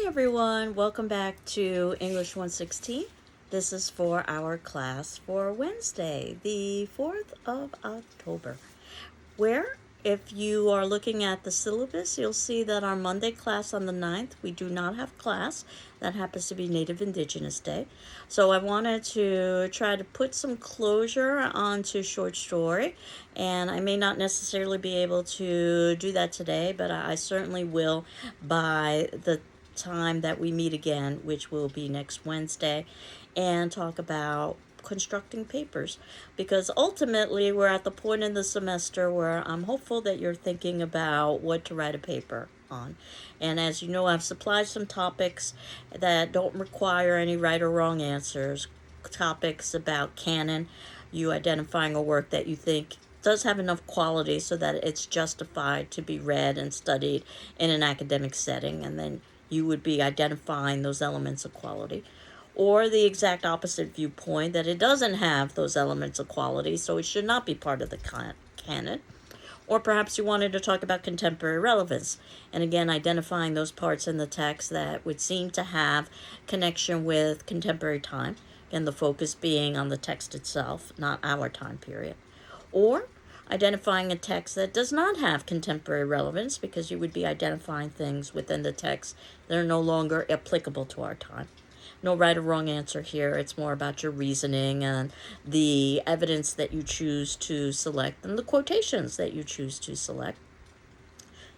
everyone, welcome back to English 116. This is for our class for Wednesday, the 4th of October, where if you are looking at the syllabus, you'll see that our Monday class on the 9th, we do not have class. That happens to be Native Indigenous Day. So I wanted to try to put some closure onto short story, and I may not necessarily be able to do that today, but I certainly will by the time that we meet again, which will be next Wednesday, and talk about constructing papers, because ultimately we're at the point in the semester where I'm hopeful that you're thinking about what to write a paper on. And as you know, I've supplied some topics that don't require any right or wrong answers, topics about canon, you identifying a work that you think does have enough quality so that it's justified to be read and studied in an academic setting, and then you would be identifying those elements of quality. Or the exact opposite viewpoint, that it doesn't have those elements of quality, so it should not be part of the canon. Or perhaps you wanted to talk about contemporary relevance, and again, identifying those parts in the text that would seem to have connection with contemporary time, and the focus being on the text itself, not our time period. Or identifying a text that does not have contemporary relevance, because you would be identifying things within the text that are no longer applicable to our time. No right or wrong answer here. It's more about your reasoning and the evidence that you choose to select and the quotations that you choose to select.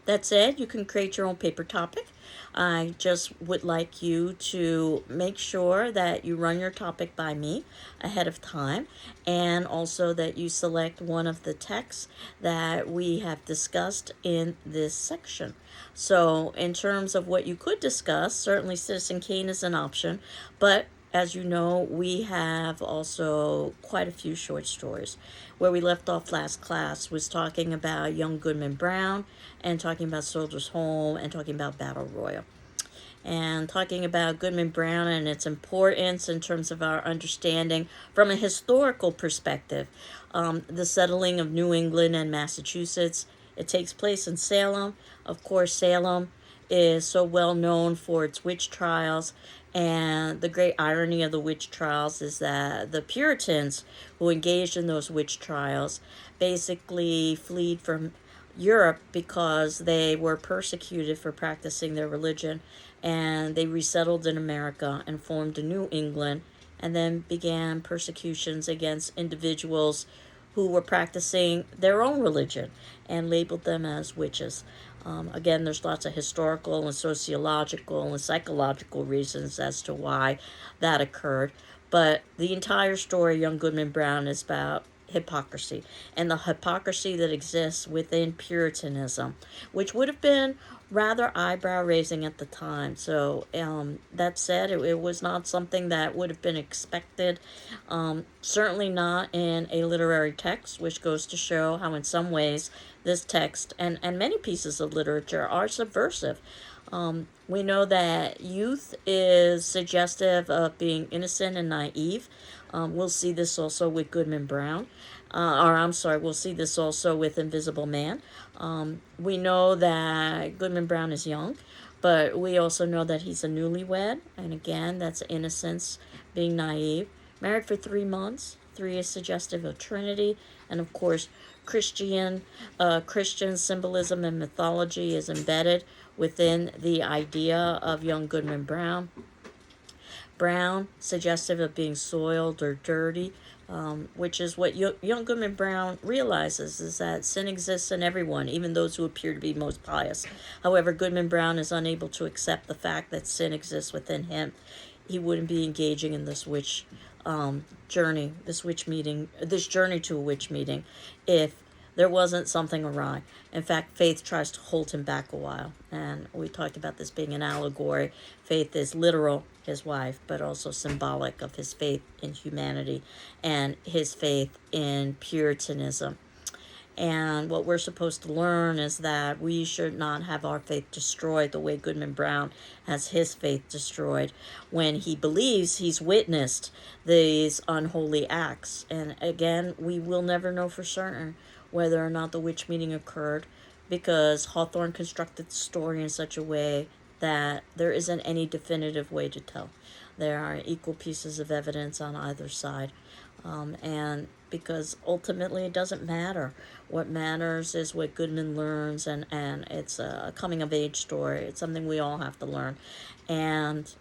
That said, you can create your own paper topic. I just would like you to make sure that you run your topic by me ahead of time, and also that you select one of the texts that we have discussed in this section. So in terms of what you could discuss, certainly Citizen Kane is an option, but as you know, we have also quite a few short stories. Where we left off last class was talking about Young Goodman Brown, and talking about Soldier's Home, and talking about Battle Royal. And talking about Goodman Brown and its importance in terms of our understanding from a historical perspective. The settling of New England and Massachusetts. It takes place in Salem. Of course, Salem is so well known for its witch trials, and the great irony of the witch trials is that the Puritans who engaged in those witch trials basically fled from Europe because they were persecuted for practicing their religion, and they resettled in America and formed a New England, and then began persecutions against individuals who were practicing their own religion and labeled them as witches. Again, there's lots of historical and sociological and psychological reasons as to why that occurred. But the entire story of Young Goodman Brown is about hypocrisy, and the hypocrisy that exists within Puritanism, which would have been rather eyebrow raising at the time. So that said, it was not something that would have been expected, certainly not in a literary text, which goes to show how in some ways this text and many pieces of literature are subversive. We know that youth is suggestive of being innocent and naive. We'll see this also with Goodman Brown. We'll see this also with Invisible Man. We know that Goodman Brown is young, but we also know that he's a newlywed. And again, that's innocence, being naive. Married for 3 months. 3 is suggestive of Trinity. And of course, Christian symbolism and mythology is embedded within the idea of Young Goodman Brown. Brown, suggestive of being soiled or dirty, which is what Young Goodman Brown realizes, is that sin exists in everyone, even those who appear to be most pious. However, Goodman Brown is unable to accept the fact that sin exists within him. He wouldn't be engaging in this witch journey, this journey to a witch meeting, if there wasn't something awry. In fact, Faith tries to hold him back a while. And we talked about this being an allegory. Faith is literal, his wife, but also symbolic of his faith in humanity and his faith in Puritanism. And what we're supposed to learn is that we should not have our faith destroyed the way Goodman Brown has his faith destroyed when he believes he's witnessed these unholy acts. And again, we will never know for certain whether or not the witch meeting occurred, because Hawthorne constructed the story in such a way that there isn't any definitive way to tell. There are equal pieces of evidence on either side. And because ultimately it doesn't matter. What matters is what Goodman learns, and it's a coming of age story. It's something we all have to learn. And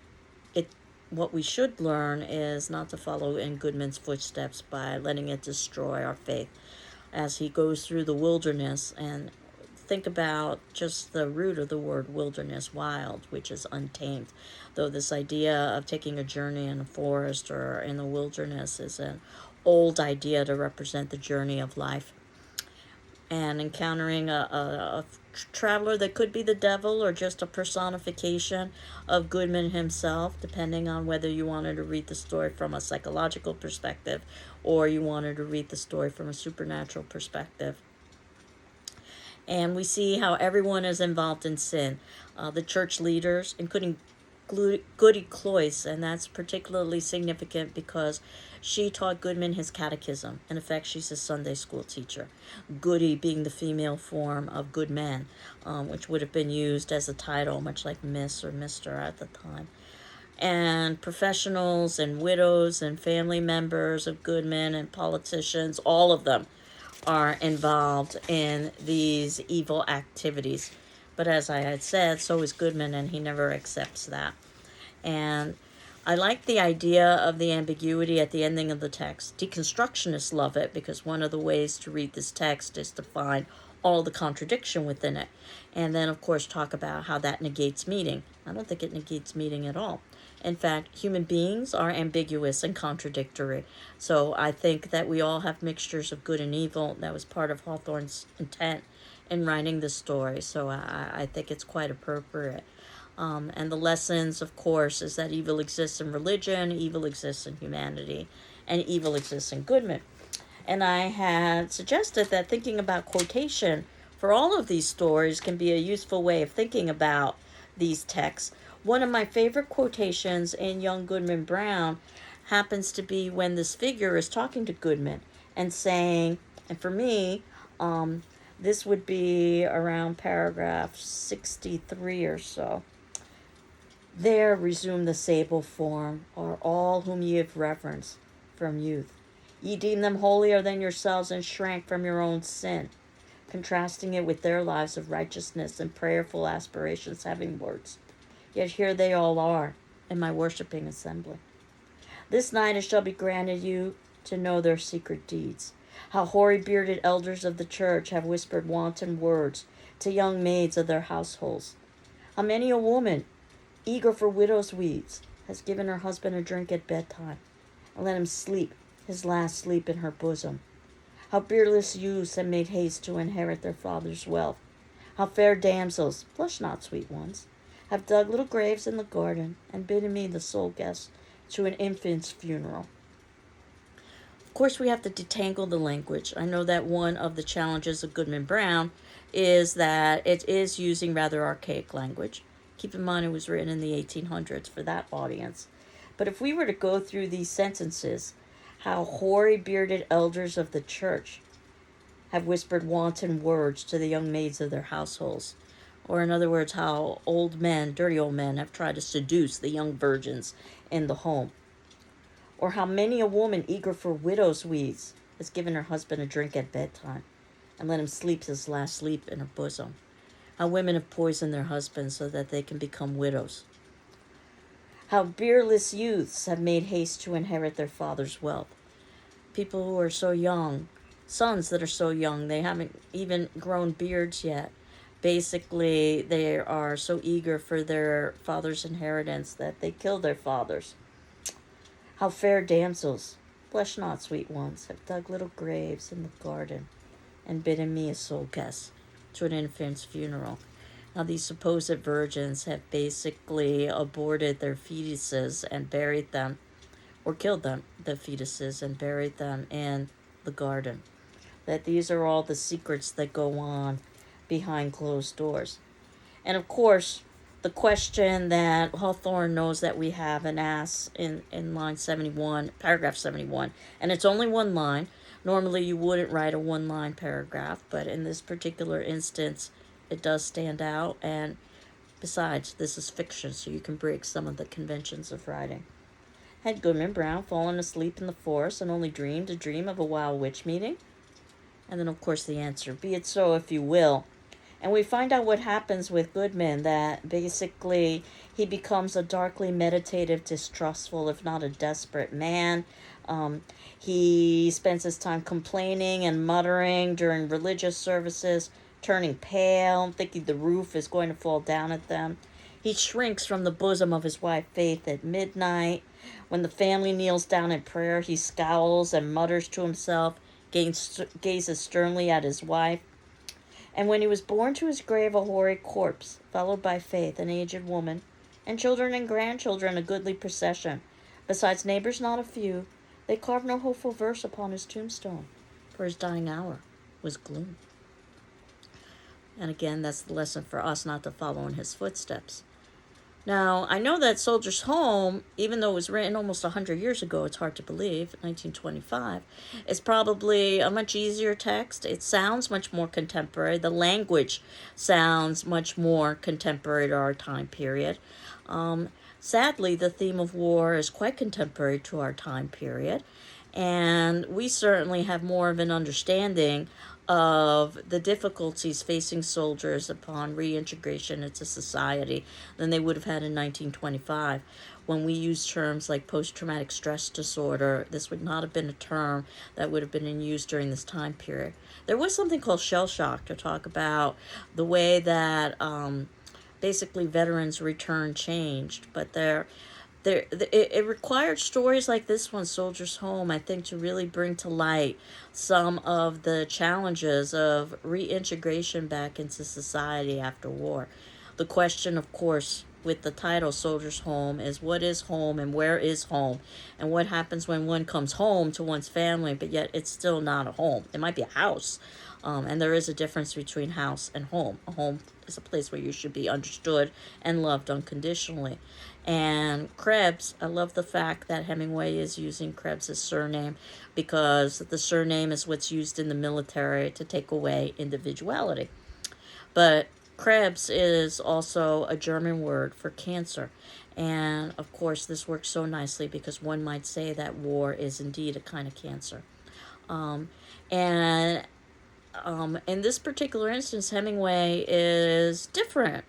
it what we should learn is not to follow in Goodman's footsteps by letting it destroy our faith as he goes through the wilderness. And think about just the root of the word wilderness, wild, which is untamed. Though this idea of taking a journey in a forest or in the wilderness is an old idea to represent the journey of life. And encountering a traveler that could be the devil or just a personification of Goodman himself, depending on whether you wanted to read the story from a psychological perspective or you wanted to read the story from a supernatural perspective. And we see how everyone is involved in sin. The church leaders, including Goody Cloyce, and that's particularly significant because she taught Goodman his catechism. In effect, she's his Sunday school teacher. Goody being the female form of Goodman, which would have been used as a title, much like Miss or Mr. at the time. And professionals and widows and family members of Goodman and politicians, all of them are involved in these evil activities. But as I had said, so is Goodman, and he never accepts that. And I like the idea of the ambiguity at the ending of the text. Deconstructionists love it because one of the ways to read this text is to find all the contradiction within it. And then, of course, talk about how that negates meaning. I don't think it negates meaning at all. In fact, human beings are ambiguous and contradictory. So I think that we all have mixtures of good and evil. That was part of Hawthorne's intent in writing this story. So I think it's quite appropriate. And the lessons, of course, is that evil exists in religion, evil exists in humanity, and evil exists in Goodman. And I had suggested that thinking about quotation for all of these stories can be a useful way of thinking about these texts. One of my favorite quotations in Young Goodman Brown happens to be when this figure is talking to Goodman and saying, and for me, this would be around paragraph 63 or so. There resume the sable form, are all whom ye have reverence from youth. Ye deem them holier than yourselves and shrank from your own sin, contrasting it with their lives of righteousness and prayerful aspirations having words. Yet here they all are in my worshipping assembly. This night it shall be granted you to know their secret deeds, how hoary-bearded elders of the church have whispered wanton words to young maids of their households. How many a woman, eager for widow's weeds, has given her husband a drink at bedtime, and let him sleep his last sleep in her bosom. How beardless youths have made haste to inherit their father's wealth. How fair damsels, blush not, sweet ones, have dug little graves in the garden, and bidden me the sole guest to an infant's funeral. Of course, we have to detangle the language. I know that one of the challenges of Goodman Brown is that it is using rather archaic language. Keep in mind it was written in the 1800s for that audience. But if we were to go through these sentences, how hoary-bearded elders of the church have whispered wanton words to the young maids of their households. Or in other words, how old men, dirty old men, have tried to seduce the young virgins in the home. Or how many a woman eager for widow's weeds has given her husband a drink at bedtime and let him sleep his last sleep in her bosom. How women have poisoned their husbands so that they can become widows. How beardless youths have made haste to inherit their father's wealth. People who are so young, sons that are so young, they haven't even grown beards yet. Basically, they are so eager for their father's inheritance that they kill their fathers. How fair damsels, blush not, sweet ones, have dug little graves in the garden and bidden me a sole guest to an infant's funeral. Now, these supposed virgins have basically aborted their fetuses and buried them, or killed them, the fetuses, and buried them in the garden. That these are all the secrets that go on behind closed doors. And of course, the question that Hawthorne knows that we have and asks in line 71, paragraph 71, and it's only one line. Normally you wouldn't write a one-line paragraph, but in this particular instance, it does stand out. And Besides, this is fiction, so you can break some of the conventions of writing. Had Goodman Brown fallen asleep in the forest and only dreamed a dream of a wild witch meeting? And then, of course, the answer, be it so if you will. And we find out what happens with Goodman, that basically he becomes a darkly meditative, distrustful, if not a desperate man. He spends his time complaining and muttering during religious services, turning pale, thinking the roof is going to fall down at them. He shrinks from the bosom of his wife Faith at midnight. When the family kneels down in prayer, he scowls and mutters to himself, gazes sternly at his wife. And when he was borne to his grave a hoary corpse, followed by Faith, an aged woman, and children and grandchildren, a goodly procession, besides neighbors not a few, they carved no hopeful verse upon his tombstone, for his dying hour was gloom. And again, that's the lesson for us, not to follow in his footsteps. Now, I know that Soldier's Home, even though it was written almost 100 years ago, it's hard to believe, 1925, is probably a much easier text. It sounds much more contemporary. The language sounds much more contemporary to our time period. Sadly, the theme of war is quite contemporary to our time period, and we certainly have more of an understanding of the difficulties facing soldiers upon reintegration into society than they would have had in 1925. When we use terms like post-traumatic stress disorder, this would not have been a term that would have been in use during this time period. There was something called shell shock to talk about the way that basically veterans' return changed, but it required stories like this one, Soldier's Home, I think, to really bring to light some of the challenges of reintegration back into society after war. The question, of course, with the title Soldier's Home is, what is home and where is home? And what happens when one comes home to one's family, but yet it's still not a home? It might be a house. And there is a difference between house and home. A home is a place where you should be understood and loved unconditionally. And Krebs, I love the fact that Hemingway is using Krebs' surname, because the surname is what's used in the military to take away individuality. But Krebs is also a German word for cancer. And of course, this works so nicely because one might say that war is indeed a kind of cancer. And in this particular instance, Hemingway is different,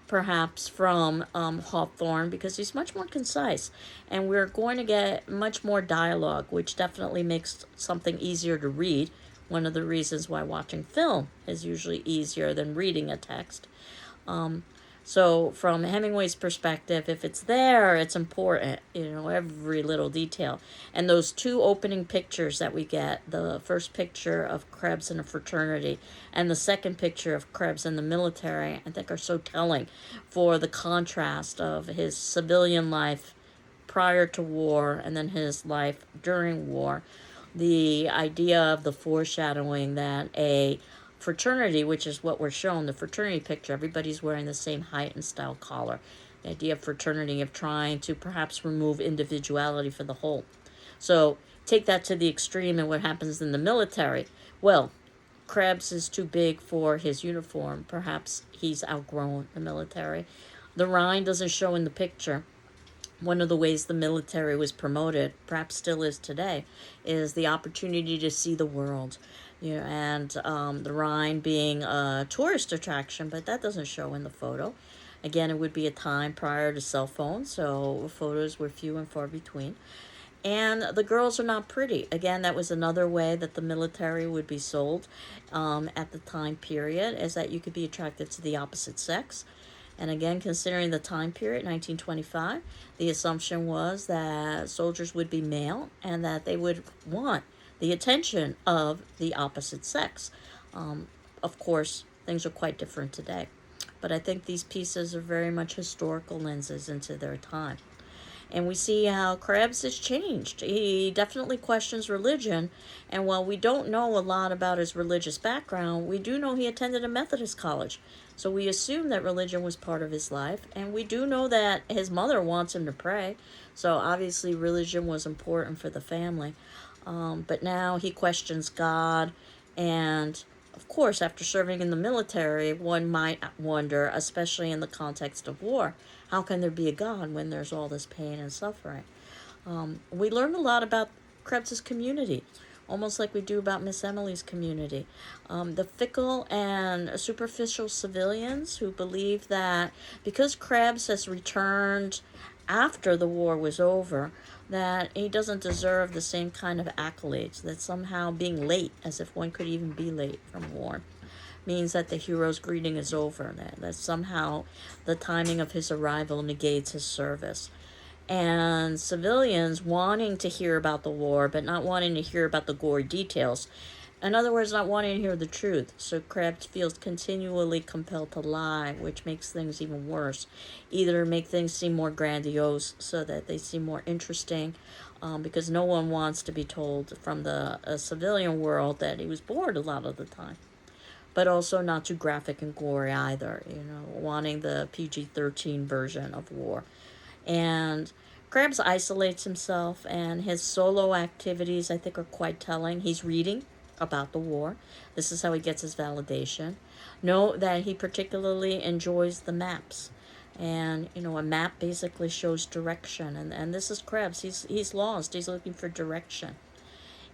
perhaps, from Hawthorne, because he's much more concise, and we're going to get much more dialogue, which definitely makes something easier to read. One of the reasons why watching film is usually easier than reading a text. So from Hemingway's perspective, if it's there, it's important, every little detail. And those two opening pictures that we get, the first picture of Krebs in a fraternity and the second picture of Krebs in the military, I think are so telling for the contrast of his civilian life prior to war and then his life during war. The idea of the foreshadowing that a fraternity, which is what we're shown, the fraternity picture, everybody's wearing the same height and style collar. The idea of fraternity, of trying to perhaps remove individuality for the whole. So take that to the extreme, and what happens in the military? Well, Krebs is too big for his uniform. Perhaps he's outgrown the military. The Rhine doesn't show in the picture. One of the ways the military was promoted, perhaps still is today, is the opportunity to see the world. And the Rhine being a tourist attraction, but that doesn't show in the photo. Again, it would be a time prior to cell phones, so photos were few and far between. And the girls are not pretty. Again, that was another way that the military would be sold at the time period, is that you could be attracted to the opposite sex. And again, considering the time period, 1925, the assumption was that soldiers would be male and that they would want the attention of the opposite sex. Of course, things are quite different today. But I think these pieces are very much historical lenses into their time. And we see how Krebs has changed. He definitely questions religion. And while we don't know a lot about his religious background, we do know he attended a Methodist college. So we assume that religion was part of his life. And we do know that his mother wants him to pray. So obviously religion was important for the family. But now he questions God. And of course, after serving in the military, one might wonder, especially in the context of war, how can there be a God when there's all this pain and suffering? We learned a lot about Krebs's community, almost like we do about Miss Emily's community. The fickle and superficial civilians who believe that because Krebs has returned after the war was over, that he doesn't deserve the same kind of accolades, that somehow being late, as if one could even be late from war, means that the hero's greeting is over, that somehow the timing of his arrival negates his service. And civilians wanting to hear about the war, but not wanting to hear about the gory details. In other words, not wanting to hear the truth. So Krebs feels continually compelled to lie, which makes things even worse. Either make things seem more grandiose so that they seem more interesting, because no one wants to be told from the civilian world that he was bored a lot of the time. But also not too graphic and gory either, wanting the PG-13 version of war. And Krebs isolates himself, and his solo activities, I think, are quite telling. He's reading about the war. This is how he gets his validation. Note that he particularly enjoys the maps. And, a map basically shows direction. And this is Krebs. He's lost. He's looking for direction.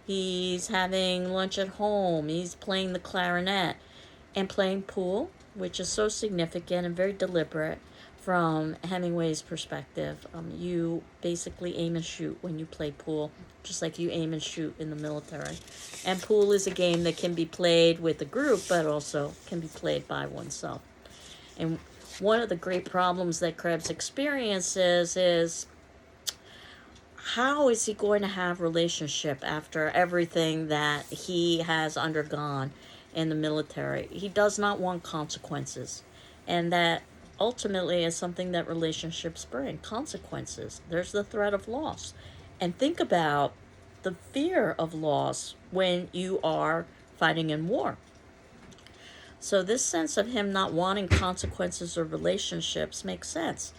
He's having lunch at home. He's playing the clarinet and playing pool, which is so significant and very deliberate from Hemingway's perspective. You basically aim and shoot when you play pool, just like you aim and shoot in the military. And pool is a game that can be played with a group, but also can be played by oneself. And one of the great problems that Krebs experiences is, how is he going to have relationship after everything that he has undergone in the military? He does not want consequences. And that ultimately is something that relationships bring, consequences. There's the threat of loss. And think about the fear of loss when you are fighting in war. So this sense of him not wanting consequences or relationships makes sense.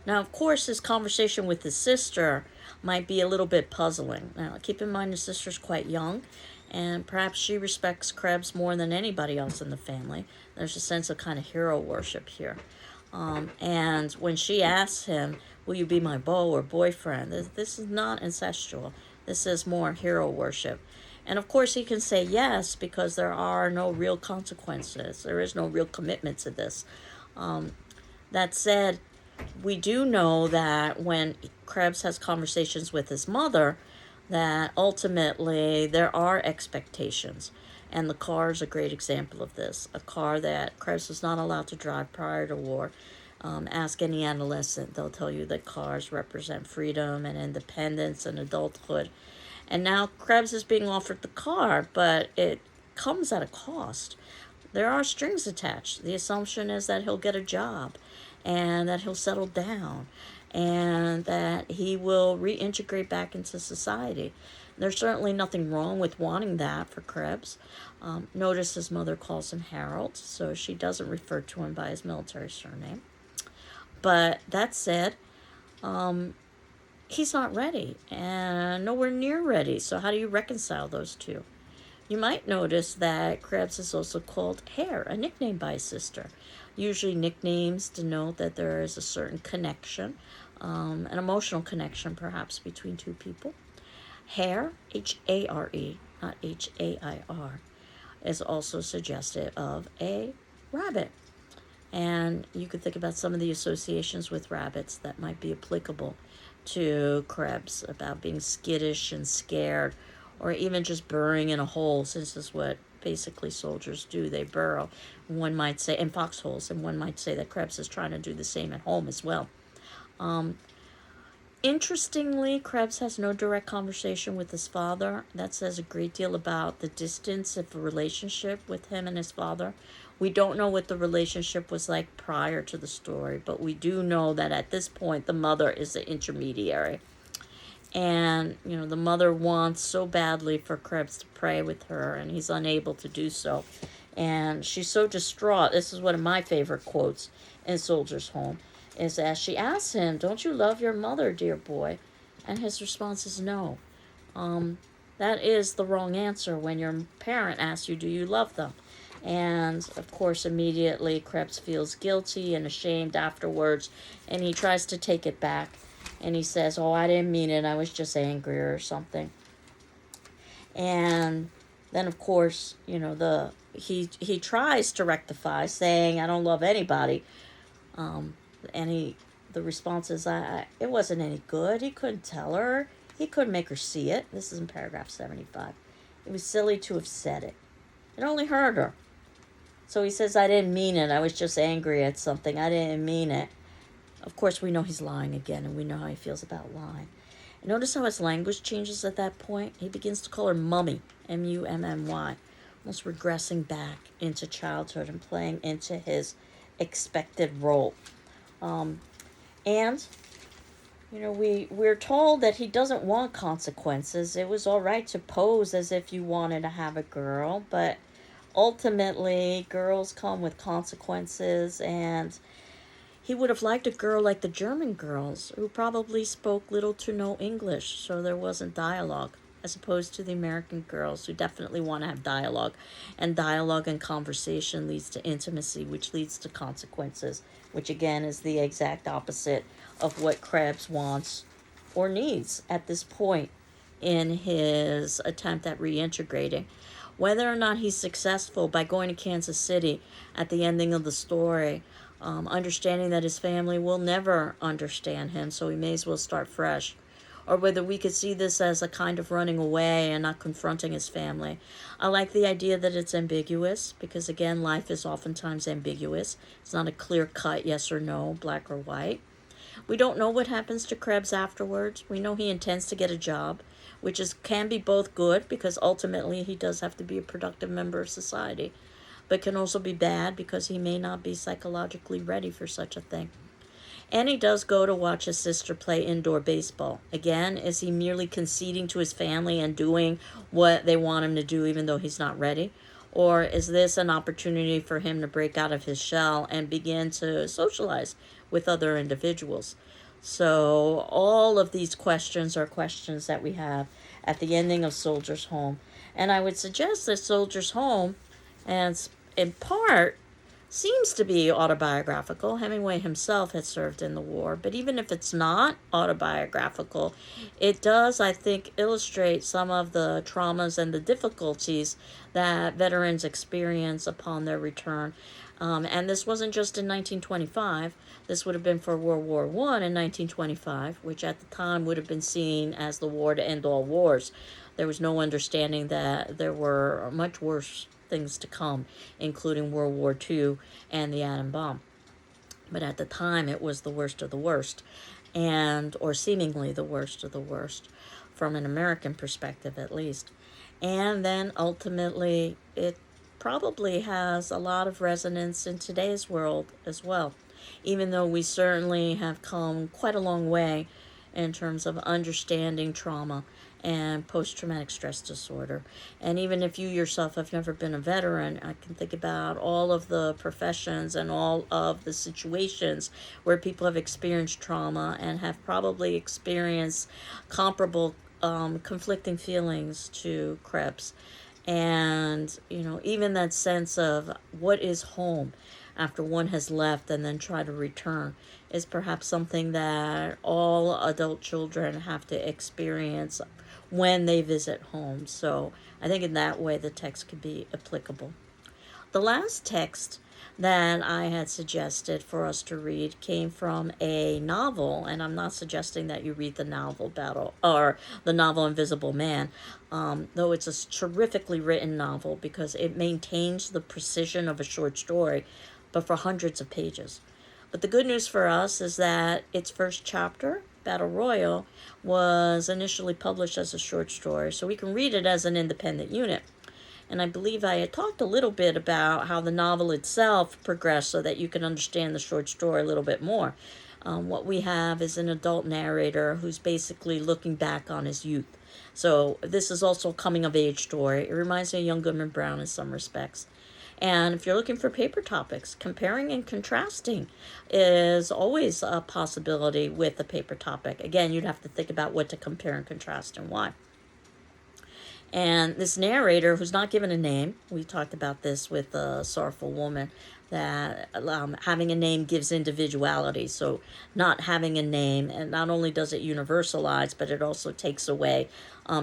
Now, of course, his conversation with his sister might be a little bit puzzling. Now, keep in mind his sister's quite young, and perhaps she respects Krebs more than anybody else in the family. There's a sense of kind of hero worship here. And when she asks him, will you be my beau or boyfriend? This is not incestual. This is more hero worship. And of course he can say yes, because there are no real consequences. There is no real commitment to this. That said, we do know that when Krebs has conversations with his mother, that ultimately there are expectations. And the car is a great example of this. A car that Krebs was not allowed to drive prior to war. Ask any adolescent, they'll tell you that cars represent freedom and independence and adulthood. And now Krebs is being offered the car, but it comes at a cost. There are strings attached. The assumption is that he'll get a job and that he'll settle down and that he will reintegrate back into society. There's certainly nothing wrong with wanting that for Krebs. Notice his mother calls him Harold, so she doesn't refer to him by his military surname. But that said, he's not ready and nowhere near ready. So how do you reconcile those two? You might notice that Krebs is also called Hare, a nickname by his sister. Usually nicknames denote that there is a certain connection, an emotional connection perhaps between two people. Hare, H-A-R-E, not H-A-I-R, is also suggestive of a rabbit. And you could think about some of the associations with rabbits that might be applicable to Krebs, about being skittish and scared, or even just burrowing in a hole, since this is what basically soldiers do. They burrow. One might say, in foxholes, and one might say that Krebs is trying to do the same at home as well. Interestingly, Krebs has no direct conversation with his father. That says a great deal about the distance of the relationship with him and his father. We don't know what the relationship was like prior to the story, but we do know that at this point, the mother is the intermediary. And, the mother wants so badly for Krebs to pray with her, and he's unable to do so. And she's so distraught. This is one of my favorite quotes in Soldier's Home, is as she asks him, don't you love your mother, dear boy? And his response is no. That is the wrong answer when your parent asks you, do you love them? And of course, immediately Krebs feels guilty and ashamed afterwards, and he tries to take it back. And he says, "Oh, I didn't mean it. I was just angry or something." And then, of course, he tries to rectify, saying, "I don't love anybody." And the response is, it wasn't any good. He couldn't tell her. He couldn't make her see it. This is in paragraph 75. It was silly to have said it. It only hurt her. So he says, "I didn't mean it. I was just angry at something. I didn't mean it." Of course, we know he's lying again, and we know how he feels about lying. And notice how his language changes at that point. He begins to call her mummy, M-U-M-M-Y, almost regressing back into childhood and playing into his expected role. And we're told that he doesn't want consequences. It was all right to pose as if you wanted to have a girl, but ultimately, girls come with consequences, and he would have liked a girl like the German girls, who probably spoke little to no English, so there wasn't dialogue, as opposed to the American girls, who definitely want to have dialogue. And dialogue and conversation leads to intimacy, which leads to consequences, which again is the exact opposite of what Krebs wants or needs at this point in his attempt at reintegrating. Whether or not he's successful by going to Kansas City at the ending of the story, understanding that his family will never understand him, so he may as well start fresh. Or whether we could see this as a kind of running away and not confronting his family. I like the idea that it's ambiguous, because again, life is oftentimes ambiguous. It's not a clear-cut yes or no, black or white. We don't know what happens to Krebs afterwards. We know he intends to get a job, which can be both good, because ultimately he does have to be a productive member of society, but can also be bad because he may not be psychologically ready for such a thing. And he does go to watch his sister play indoor baseball. Again, is he merely conceding to his family and doing what they want him to do even though he's not ready? Or is this an opportunity for him to break out of his shell and begin to socialize with other individuals? So all of these questions are questions that we have at the ending of Soldier's Home. And I would suggest that Soldier's Home, and in part, seems to be autobiographical. Hemingway himself had served in the war, but even if it's not autobiographical, it does, I think, illustrate some of the traumas and the difficulties that veterans experience upon their return. And this wasn't just in 1925. This would have been for World War I in 1925, which at the time would have been seen as the war to end all wars. There was no understanding that there were much worse things to come, including World War II and the atom bomb. But at the time, it was the worst of the worst, or seemingly the worst of the worst, from an American perspective at least. And then ultimately, it probably has a lot of resonance in today's world as well, even though we certainly have come quite a long way in terms of understanding trauma and post-traumatic stress disorder. And even if you yourself have never been a veteran, I can think about all of the professions and all of the situations where people have experienced trauma and have probably experienced comparable conflicting feelings to Krebs. And, even that sense of what is home after one has left and then try to return is perhaps something that all adult children have to experience when they visit home. So I think in that way the text could be applicable. The last text that I had suggested for us to read came from a novel, and I'm not suggesting that you read the novel the novel Invisible Man, though it's a terrifically written novel because it maintains the precision of a short story, but for hundreds of pages. But the good news for us is that its first chapter, Battle Royal, was initially published as a short story, so we can read it as an independent unit. And I believe I had talked a little bit about how the novel itself progressed so that you can understand the short story a little bit more. What we have is an adult narrator who's basically looking back on his youth. So this is also a coming-of-age story. It reminds me of Young Goodman Brown in some respects. And if you're looking for paper topics, comparing and contrasting is always a possibility with a paper topic. Again, you'd have to think about what to compare and contrast and why. And this narrator, who's not given a name, we talked about this with a Sorrowful Woman, that having a name gives individuality. So not having a name, and not only does it universalize, but it also takes away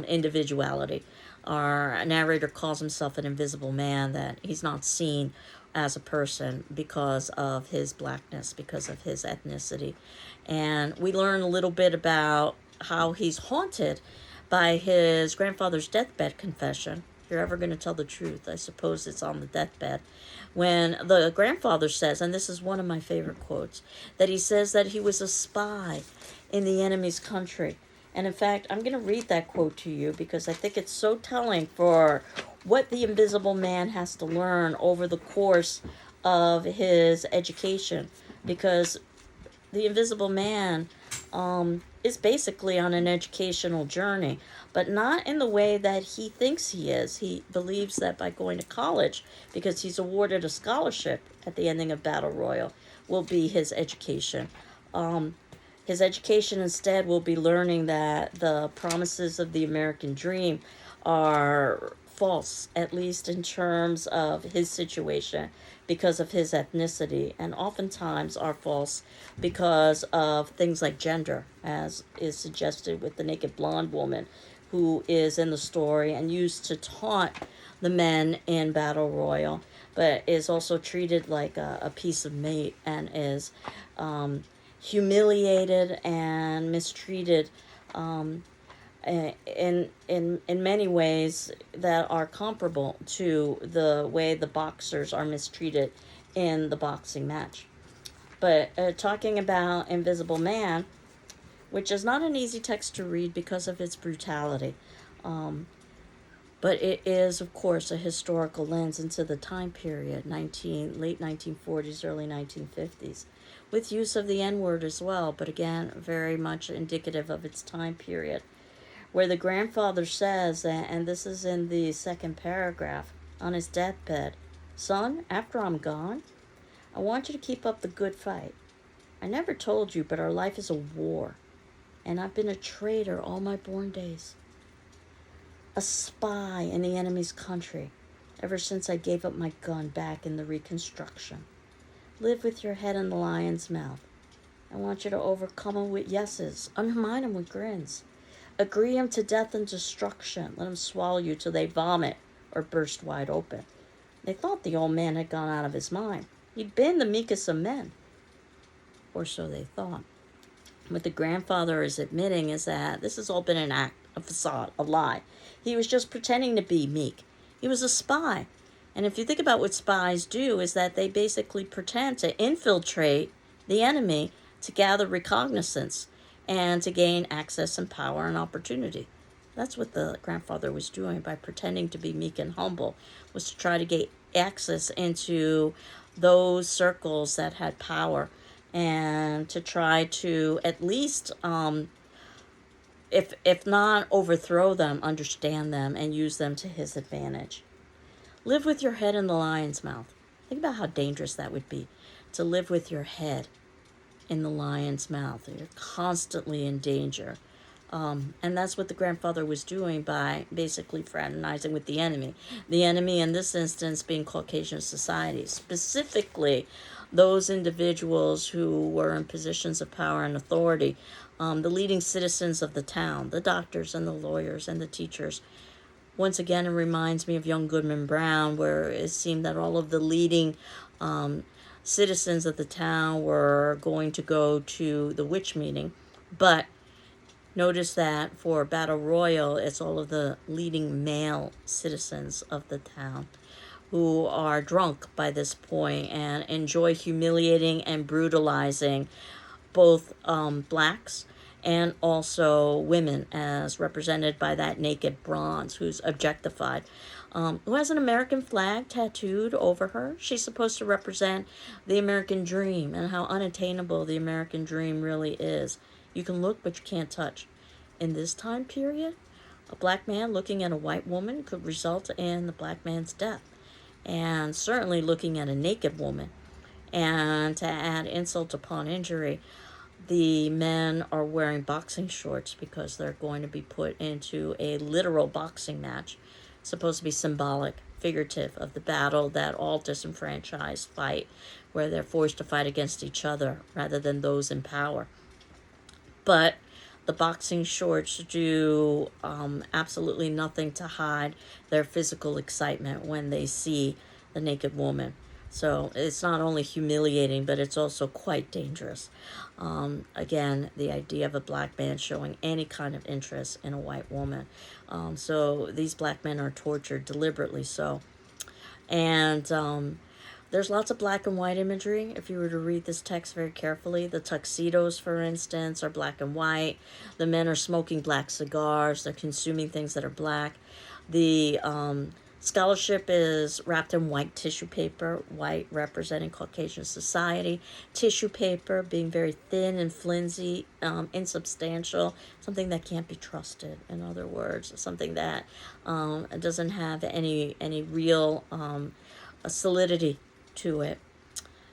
individuality. Our narrator calls himself an invisible man, that he's not seen as a person because of his blackness, because of his ethnicity. And we learn a little bit about how he's haunted by his grandfather's deathbed confession. If you're ever going to tell the truth, I suppose it's on the deathbed. When the grandfather says, and this is one of my favorite quotes, that he says that he was a spy in the enemy's country. And in fact, I'm going to read that quote to you because I think it's so telling for what the invisible man has to learn over the course of his education. Because the invisible man is basically on an educational journey, but not in the way that he thinks he is. He believes that by going to college, because he's awarded a scholarship at the ending of Battle Royal, will be his education. His education instead will be learning that the promises of the American dream are false, at least in terms of his situation, because of his ethnicity, and oftentimes are false because of things like gender, as is suggested with the naked blonde woman who is in the story and used to taunt the men in Battle Royal, but is also treated like a piece of meat and is humiliated and mistreated in many ways that are comparable to the way the boxers are mistreated in the boxing match. But talking about Invisible Man, which is not an easy text to read because of its brutality, but it is, of course, a historical lens into the time period, late 1940s, early 1950s, with use of the N-word as well, but again, very much indicative of its time period, where the grandfather says, and this is in the second paragraph, on his deathbed, "Son, after I'm gone, I want you to keep up the good fight. I never told you, but our life is a war, and I've been a traitor all my born days. A spy in the enemy's country ever since I gave up my gun back in the Reconstruction. Live with your head in the lion's mouth. I want you to overcome them with yeses, undermine them with grins. Agree them to death and destruction. Let them swallow you till they vomit or burst wide open." They thought the old man had gone out of his mind. He'd been the meekest of men, or so they thought. What the grandfather is admitting is that this has all been an act, a facade, a lie. He was just pretending to be meek. He was a spy. And if you think about what spies do, is that they basically pretend to infiltrate the enemy to gather recognizance and to gain access and power and opportunity. That's what the grandfather was doing by pretending to be meek and humble, was to try to get access into those circles that had power and to try to at least, if not overthrow them, understand them and use them to his advantage. Live with your head in the lion's mouth. Think about how dangerous that would be, to live with your head in the lion's mouth. You're constantly in danger. And that's what the grandfather was doing by basically fraternizing with the enemy. The enemy in this instance being Caucasian society, specifically those individuals who were in positions of power and authority, the leading citizens of the town, the doctors and the lawyers and the teachers. Once again, it reminds me of Young Goodman Brown, where it seemed that all of the leading citizens of the town were going to go to the witch meeting. But notice that for Battle Royal, it's all of the leading male citizens of the town who are drunk by this point and enjoy humiliating and brutalizing both blacks and also women, as represented by that naked bronze who's objectified, who has an American flag tattooed over her. She's supposed to represent the American dream and how unattainable the American dream really is. You can look, but you can't touch. In this time period, a black man looking at a white woman could result in the black man's death. And certainly looking at a naked woman. And to add insult upon injury, the men are wearing boxing shorts because they're going to be put into a literal boxing match. It's supposed to be symbolic, figurative of the battle that all disenfranchised fight, where they're forced to fight against each other rather than those in power. But the boxing shorts do absolutely nothing to hide their physical excitement when they see the naked woman. So it's not only humiliating, but it's also quite dangerous. Again, the idea of a black man showing any kind of interest in a white woman. So these black men are tortured deliberately so. And there's lots of black and white imagery. If you were to read this text very carefully, the tuxedos, for instance, are black and white. The men are smoking black cigars. They're consuming things that are black. The scholarship is wrapped in white tissue paper, white representing Caucasian society. Tissue paper being very thin and flimsy, insubstantial, something that can't be trusted, in other words, something that doesn't have any real solidity to it.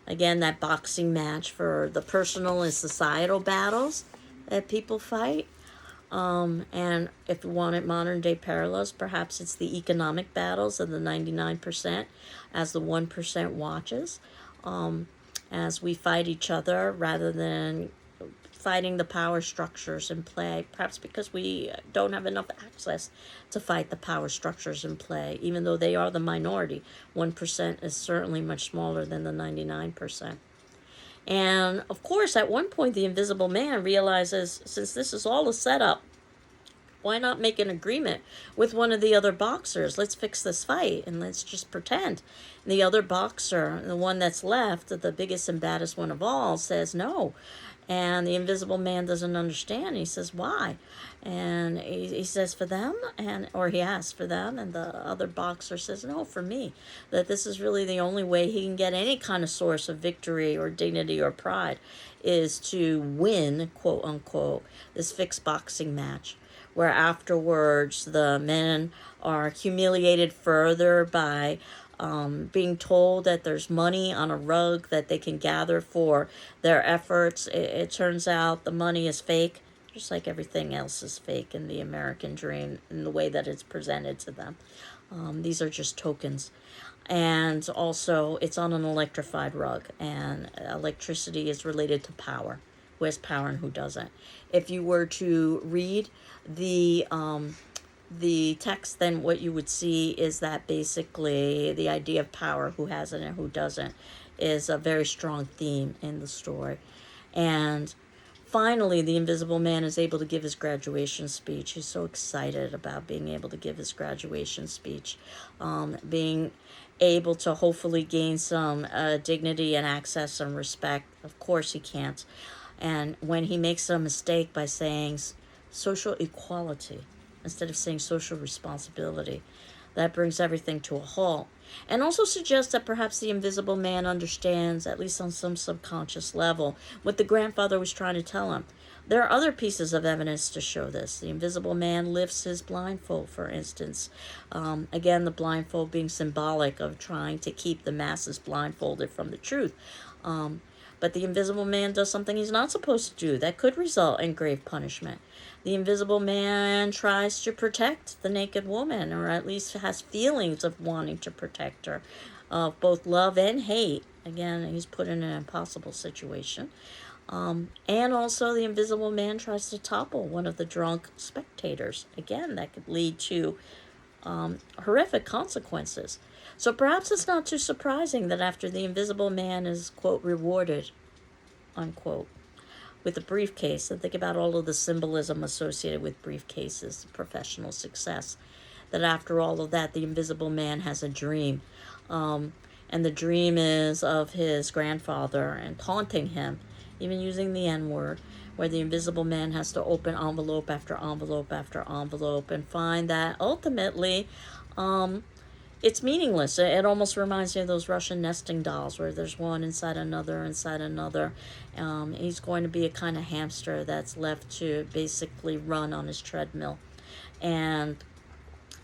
Again, that boxing match for the personal and societal battles that people fight. And if you wanted modern day parallels, perhaps it's the economic battles of the 99% as the 1% watches, as we fight each other rather than fighting the power structures in play, perhaps because we don't have enough access to fight the power structures in play, even though they are the minority. 1% is certainly much smaller than the 99%. And of course, at one point, the Invisible Man realizes, since this is all a setup, why not make an agreement with one of the other boxers? Let's fix this fight and let's just pretend. And the other boxer, the one that's left, the biggest and baddest one of all, says no. And the Invisible Man doesn't understand. He says, why? And he says, for them, or he asks for them, and the other boxer says, no, for me. That this is really the only way he can get any kind of source of victory or dignity or pride is to win, quote unquote, this fixed boxing match, where afterwards the men are humiliated further by being told that there's money on a rug that they can gather for their efforts. It turns out the money is fake, just like everything else is fake in the American dream in the way that it's presented to them. These are just tokens. And also, it's on an electrified rug, and electricity is related to power. Who has power and who doesn't. If you were to read the text, then what you would see is that basically the idea of power, who has it and who doesn't, is a very strong theme in the story. And finally, the Invisible Man is able to give his graduation speech. He's so excited about being able to give his graduation speech, being able to hopefully gain some dignity and access and respect. Of course he can't. And when he makes a mistake by saying social equality instead of saying social responsibility, that brings everything to a halt. And also suggests that perhaps the Invisible Man understands, at least on some subconscious level, what the grandfather was trying to tell him. There are other pieces of evidence to show this. The Invisible Man lifts his blindfold, for instance. Again, the blindfold being symbolic of trying to keep the masses blindfolded from the truth. But the Invisible Man does something he's not supposed to do that could result in grave punishment. The Invisible Man tries to protect the naked woman, or at least has feelings of wanting to protect her, of both love and hate. Again, he's put in an impossible situation. And also the Invisible Man tries to topple one of the drunk spectators. Again, that could lead to horrific consequences. So perhaps it's not too surprising that after the Invisible Man is, quote, rewarded, unquote, with a briefcase, and think about all of the symbolism associated with briefcases, professional success, that after all of that, the Invisible Man has a dream. And the dream is of his grandfather and taunting him, even using the N-word, where the Invisible Man has to open envelope after envelope after envelope and find that ultimately it's meaningless. It almost reminds me of those Russian nesting dolls where there's one inside another, inside another. He's going to be a kind of hamster that's left to basically run on his treadmill. And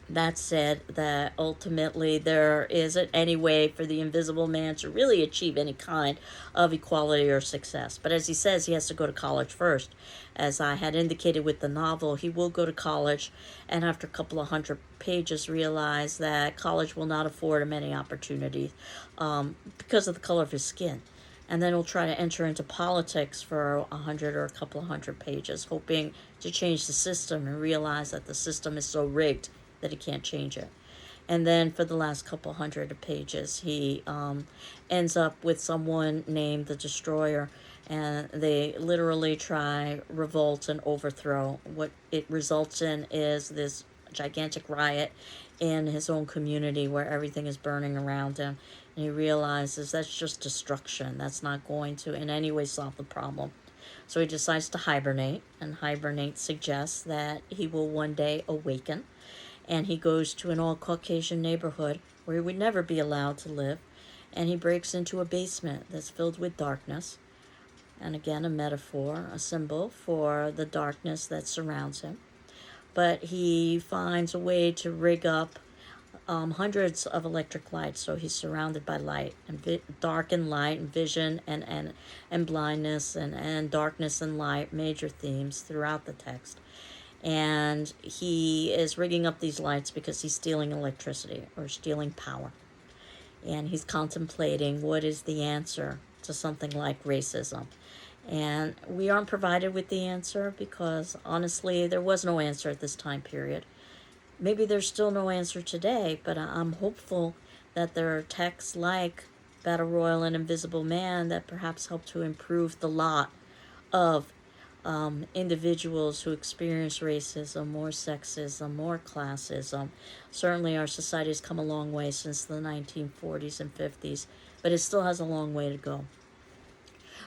That said, that ultimately there isn't any way for the invisible man to really achieve any kind of equality or success. But as he says, he has to go to college first. As I had indicated with the novel, he will go to college, and after a couple of hundred pages realize that college will not afford him any opportunities because of the color of his skin. And then he'll try to enter into politics for 100 or a couple of hundred pages, hoping to change the system, and realize that the system is so rigged that he can't change it. And then for the last couple hundred pages, he ends up with someone named the Destroyer, and they literally try revolt and overthrow. What it results in is this gigantic riot in his own community where everything is burning around him. And he realizes that's just destruction. That's not going to in any way solve the problem. So he decides to hibernate, and hibernate suggests that he will one day awaken, and he goes to an all Caucasian neighborhood where he would never be allowed to live, and he breaks into a basement that's filled with darkness, and again a metaphor, a symbol for the darkness that surrounds him. But he finds a way to rig up hundreds of electric lights, so he's surrounded by light and dark and light and vision and blindness and darkness and light, major themes throughout the text. And he is rigging up these lights because he's stealing electricity or stealing power. And he's contemplating what is the answer to something like racism. And we aren't provided with the answer because, honestly, there was no answer at this time period. Maybe there's still no answer today, but I'm hopeful that there are texts like Battle Royal and Invisible Man that perhaps help to improve the lot of individuals who experience racism or sexism or classism. Certainly our society has come a long way since the 1940s and 50s, but it still has a long way to go.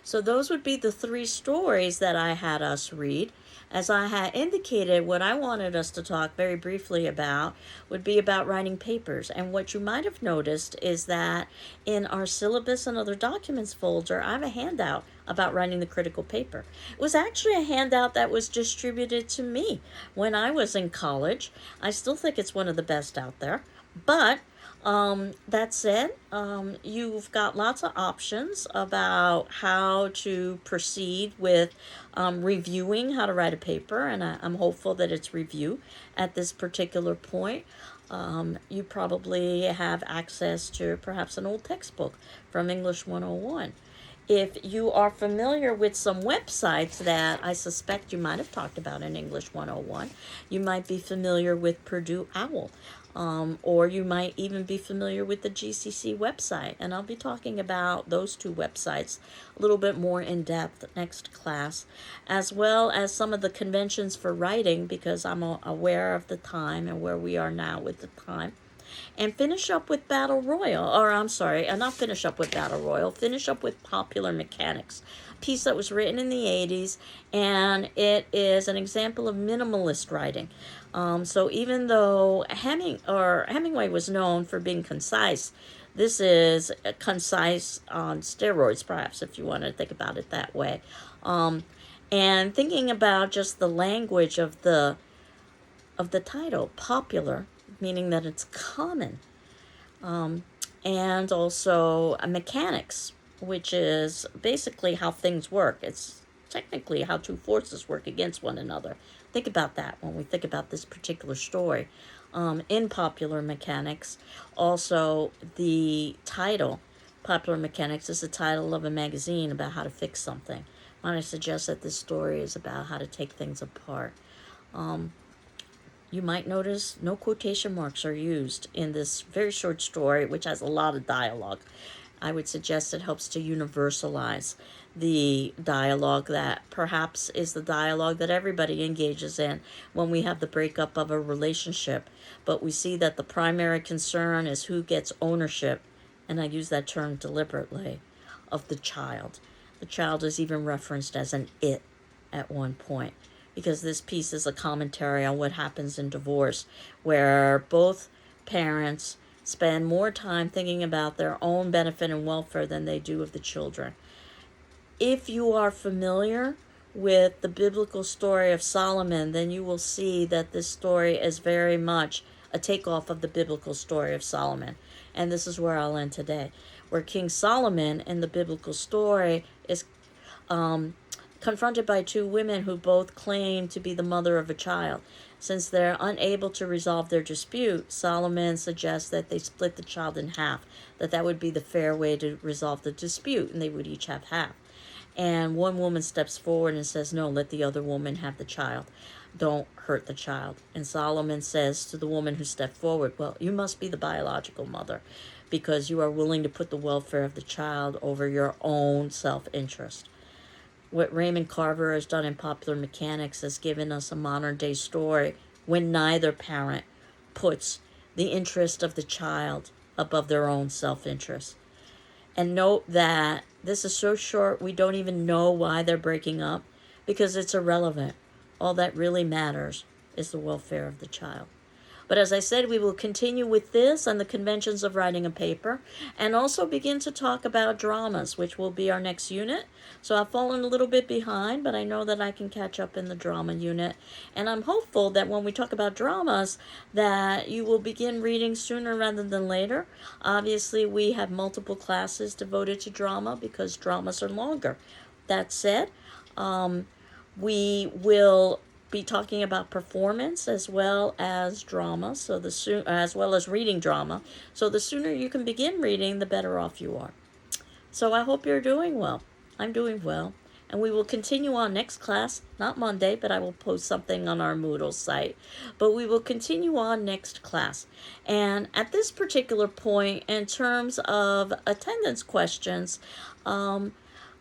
So those would be the three stories that I had us read. As I had indicated, what I wanted us to talk very briefly about would be about writing papers. And what you might have noticed is that in our syllabus and other documents folder, I have a handout about writing the critical paper. It was actually a handout that was distributed to me when I was in college. I still think it's one of the best out there. But that said, you've got lots of options about how to proceed with reviewing how to write a paper, and I'm hopeful that it's review at this particular point. You probably have access to perhaps an old textbook from English 101. If you are familiar with some websites that I suspect you might have talked about in English 101, you might be familiar with Purdue OWL. Or you might even be familiar with the GCC website. And I'll be talking about those two websites a little bit more in depth next class, as well as some of the conventions for writing, because I'm aware of the time and where we are now with the time. And finish up with Battle Royal, or I'm sorry, not finish up with Battle Royal, finish up with Popular Mechanics, a piece that was written in the 80s, and it is an example of minimalist writing. So even though Hemingway was known for being concise, this is concise on steroids, perhaps, if you want to think about it that way. And thinking about just the language of the title, popular, meaning that it's common, and also mechanics, which is basically how things work. It's technically how two forces work against one another. Think about that when we think about this particular story. In Popular Mechanics, also the title, Popular Mechanics, is the title of a magazine about how to fix something. Might I suggest that this story is about how to take things apart. You might notice no quotation marks are used in this very short story, which has a lot of dialogue. I would suggest it helps to universalize the dialogue that perhaps is the dialogue that everybody engages in when we have the breakup of a relationship. But we see that the primary concern is who gets ownership, and I use that term deliberately, of the child. The child is even referenced as an it at one point, because this piece is a commentary on what happens in divorce, where both parents spend more time thinking about their own benefit and welfare than they do of the children. If you are familiar with the biblical story of Solomon, then you will see that this story is very much a takeoff of the biblical story of Solomon. And this is where I'll end today, where King Solomon in the biblical story is confronted by two women who both claim to be the mother of a child. Since they're unable to resolve their dispute, Solomon suggests that they split the child in half, that would be the fair way to resolve the dispute, and they would each have half. And one woman steps forward and says, no, let the other woman have the child. Don't hurt the child. And Solomon says to the woman who stepped forward, well, you must be the biological mother because you are willing to put the welfare of the child over your own self-interest. What Raymond Carver has done in Popular Mechanics has given us a modern day story when neither parent puts the interest of the child above their own self-interest. And note that this is so short we don't even know why they're breaking up because it's irrelevant. All that really matters is the welfare of the child. But as I said, we will continue with this and the conventions of writing a paper and also begin to talk about dramas, which will be our next unit. So I've fallen a little bit behind, but I know that I can catch up in the drama unit. And I'm hopeful that when we talk about dramas, that you will begin reading sooner rather than later. Obviously, we have multiple classes devoted to drama because dramas are longer. That said, we will be talking about performance as well as drama, as well as reading drama. So the sooner you can begin reading, the better off you are. So I hope you're doing well. I'm doing well. And we will continue on next class, not Monday, but I will post something on our Moodle site. But we will continue on next class. And at this particular point, in terms of attendance questions,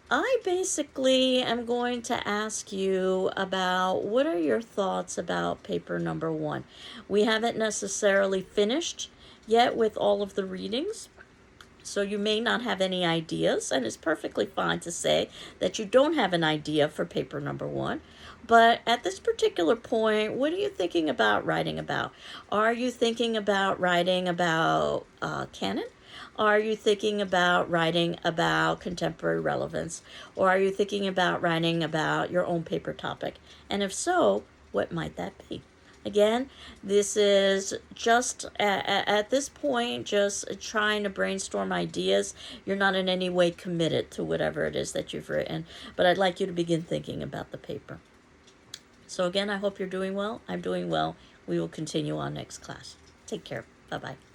I basically am going to ask you about what are your thoughts about paper number 1. We haven't necessarily finished yet with all of the readings, so you may not have any ideas, and it's perfectly fine to say that you don't have an idea for paper number 1. But at this particular point, what are you thinking about writing about? Are you thinking about writing about canon? Are you thinking about writing about contemporary relevance? Or are you thinking about writing about your own paper topic? And if so, what might that be? Again, this is just, at this point, just trying to brainstorm ideas. You're not in any way committed to whatever it is that you've written, but I'd like you to begin thinking about the paper. So again, I hope you're doing well. I'm doing well. We will continue on next class. Take care. Bye-bye.